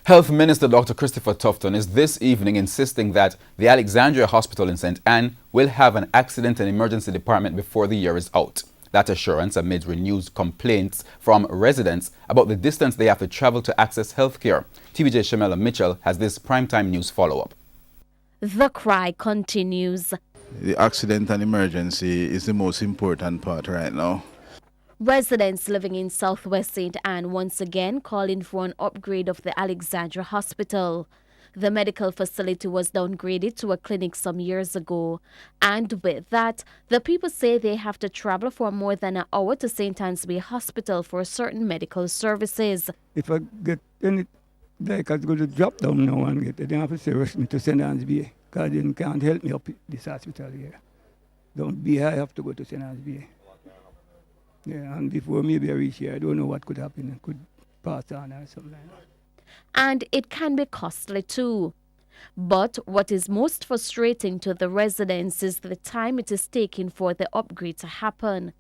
Health Minister Dr. Christopher Tufton is this evening insisting that the Alexandria Hospital in St. Anne will have an accident and emergency department before the year is out. That assurance amid renewed complaints from residents about the distance they have to travel to access health care. TVJ Shamela Mitchell has this primetime news follow-up. The cry continues. The accident and emergency is the most important part right now. Residents living in southwest St. Anne once again calling for an upgrade of the Alexandria Hospital. The medical facility was downgraded to a clinic some years ago. And with that, the people say they have to travel for more than an hour to St. Anne's Bay Hospital for certain medical services. If I get any, like I go to drop down now and get it, they have to say rush me to St. Anne's Bay, because they can't help me up this hospital here. Don't be I have to go to St. Anne's Bay. Yeah, and before maybe I reach here, I don't know what could happen. I could pass on or something like that. And it can be costly too. But what is most frustrating to the residents is the time it is taking for the upgrade to happen.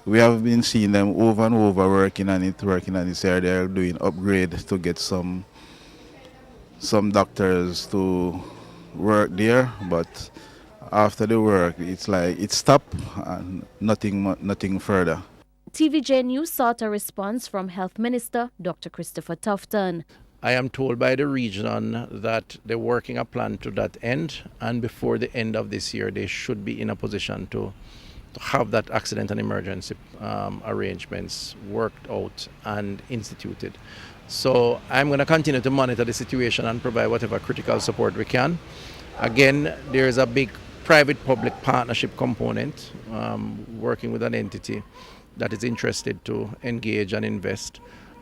We have been seeing them over and over working on it. They're doing upgrades to get some doctors to work there, but after the work, it's like it stopped and nothing further. TVJ News sought a response from Health Minister Dr. Christopher Tufton. I am told by the region that they're working a plan to that end, and before the end of this year they should be in a position to have that accident and emergency arrangements worked out and instituted. So I'm going to continue to monitor the situation and provide whatever critical support we can. Again, there's a big private-public partnership component, working with an entity that is interested to engage and invest,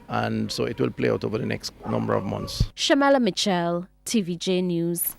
and so it will play out over the next number of months. Shamela Mitchell, TVJ News.